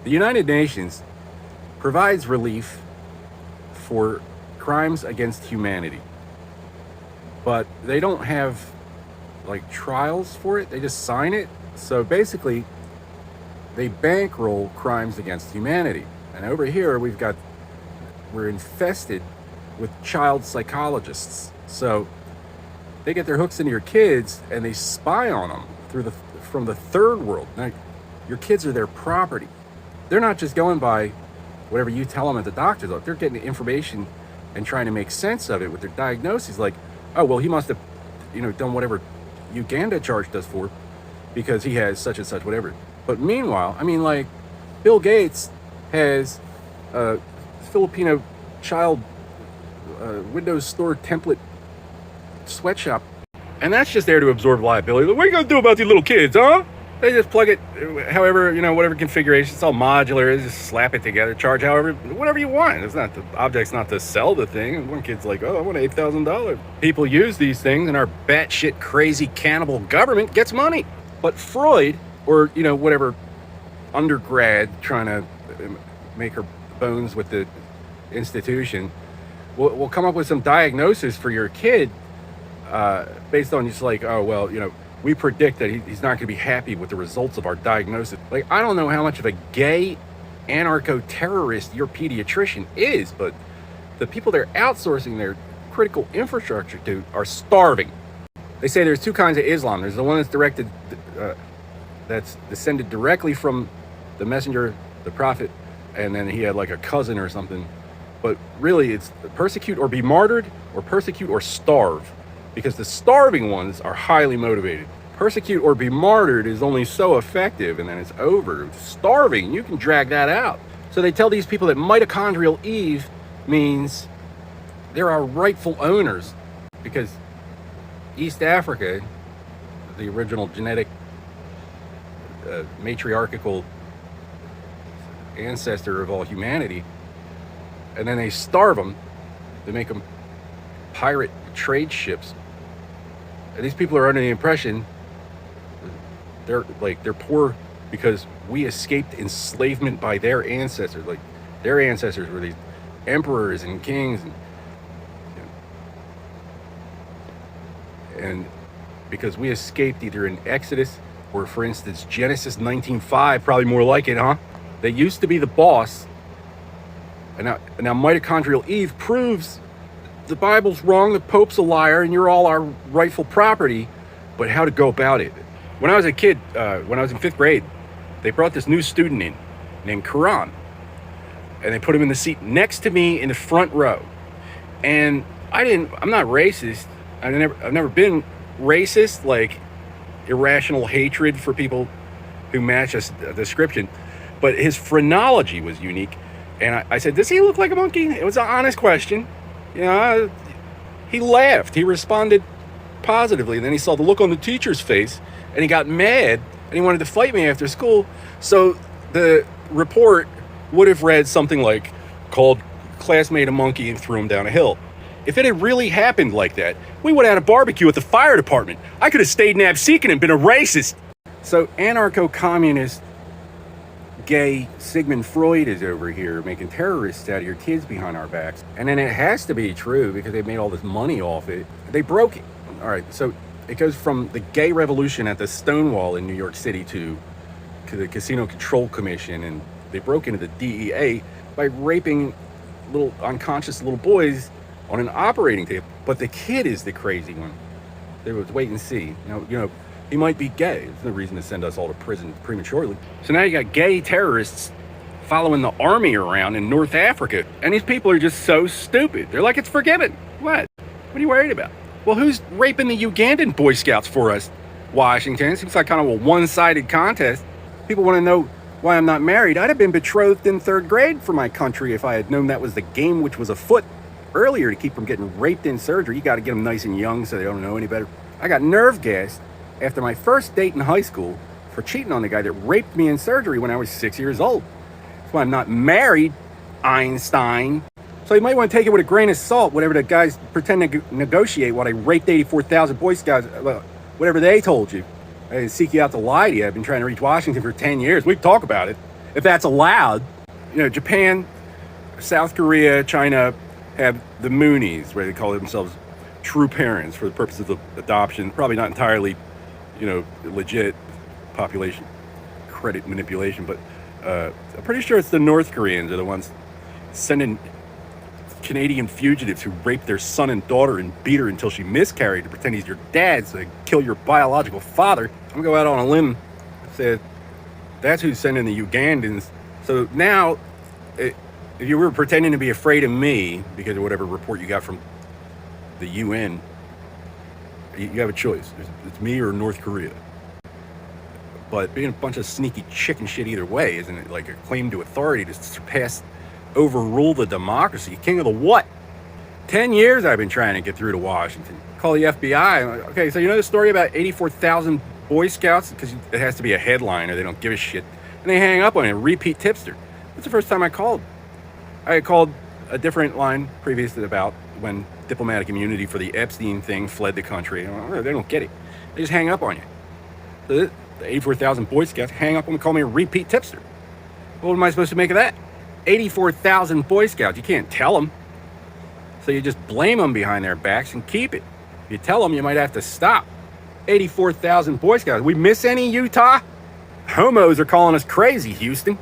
The United Nations provides relief for crimes against humanity, but they don't have like trials for it. They just sign it. So basically they bankroll crimes against humanity. And over here we're infested with child psychologists. So they get their hooks into your kids and they spy on them from the third world. Now, your kids are their property. They're not just going by whatever you tell them at the doctor's office. They're getting information and trying to make sense of it with their diagnoses. Like, oh, well, he must have, done whatever Uganda charged us for because he has such and such, whatever. But meanwhile, like Bill Gates has a Filipino child Windows Store template sweatshop, and that's just there to absorb liability. What are you gonna do about these little kids, huh? They just plug it however, whatever configuration. It's all modular. They just slap it together, charge whatever you want. It's not, the object's not to sell the thing. And one kid's like, oh, I want $8,000. People use these things and our batshit crazy cannibal government gets money. But Freud, or whatever undergrad trying to make her bones with the institution, will come up with some diagnosis for your kid based on just like, oh, well, we predict that he's not going to be happy with the results of our diagnosis. Like, I don't know how much of a gay anarcho-terrorist your pediatrician is, but the people they're outsourcing their critical infrastructure to are starving. They say there's two kinds of Islam. There's the one that's descended directly from the messenger, the prophet, and then he had like a cousin or something. But really, it's persecute or be martyred, or persecute or starve, because the starving ones are highly motivated. Persecute or be martyred is only so effective, and then it's over. Starving, you can drag that out. So they tell these people that mitochondrial Eve means they're our rightful owners, because East Africa, the original genetic matriarchal ancestor of all humanity, and then they starve them. They make them pirate trade ships. And these people are under the impression they're poor because we escaped enslavement by their ancestors. Like, their ancestors were these emperors and kings, and because we escaped either in Exodus or, for instance, Genesis 19:5, probably more like it, huh? They used to be the boss, and now mitochondrial Eve proves the Bible's wrong, the Pope's a liar, and you're all our rightful property. But how to go about it? When I was a kid, when I was in 5th grade, they brought this new student in named Quran, and they put him in the seat next to me in the front row. And I'm not racist. I've never been racist, like irrational hatred for people who match a description. But his phrenology was unique. And I said, does he look like a monkey? It was an honest question. He laughed. He responded positively. And then he saw the look on the teacher's face, and he got mad, and he wanted to fight me after school. So the report would have read something like, called classmate a monkey and threw him down a hill. If it had really happened like that, we would have had a barbecue at the fire department. I could have stayed in Absecon and been a racist. So anarcho-communist gay Sigmund Freud is over here making terrorists out of your kids behind our backs. And then it has to be true because they've made all this money off it. They broke it. All right, so it goes from the gay revolution at the Stonewall in New York City to the Casino Control Commission, and they broke into the DEA by raping little unconscious little boys on an operating table. But the kid is the crazy one. They would wait and see. He might be gay. There's no reason to send us all to prison prematurely. So now you got gay terrorists following the army around in North Africa. And these people are just so stupid. They're like, it's forgiven. What? What are you worried about? Well, who's raping the Ugandan Boy Scouts for us? Washington. It seems like kind of a one-sided contest. People want to know why I'm not married. I'd have been betrothed in 3rd grade for my country if I had known that was the game which was afoot earlier to keep them getting raped in surgery. You got to get them nice and young so they don't know any better. I got nerve gassed after my first date in high school for cheating on the guy that raped me in surgery when I was 6 years old. That's why I'm not married, Einstein. So you might want to take it with a grain of salt, whatever the guys pretend to negotiate while they raped 84,000 Boy Scouts, whatever they told you. I didn't seek you out to lie to you. I've been trying to reach Washington for 10 years. We can talk about it. if that's allowed. You know, Japan, South Korea, China have the Moonies, where they call themselves true parents for the purpose of the adoption. Probably not entirely, you know, legit population credit manipulation, but I'm pretty sure it's the North Koreans are the ones sending Canadian fugitives who raped their son and daughter and beat her until she miscarried to pretend he's your dad, so they kill your biological father. I'm gonna go out on a limb and say that's who's sending the Ugandans. So now, if you were pretending to be afraid of me because of whatever report you got from the UN, you have a choice. It's me or North Korea. But being a bunch of sneaky chicken shit either way, isn't it like a claim to authority to surpass, overrule the democracy? King of the what? 10 years I've been trying to get through to Washington. Call the FBI. Okay, so you know the story about 84,000 Boy Scouts? Because it has to be a headline or they don't give a shit. And they hang up on it, repeat tipster. That's the first time I called. I had called a different line previously about when diplomatic immunity for the Epstein thing fled the country. They don't get it. They just hang up on you. So the 84,000 Boy Scouts hang up and call me a repeat tipster. What am I supposed to make of that? 84,000 Boy Scouts. You can't tell them. So you just blame them behind their backs and keep it. If you tell them, you might have to stop. 84,000 Boy Scouts. We miss any, Utah? Homos are calling us crazy, Houston.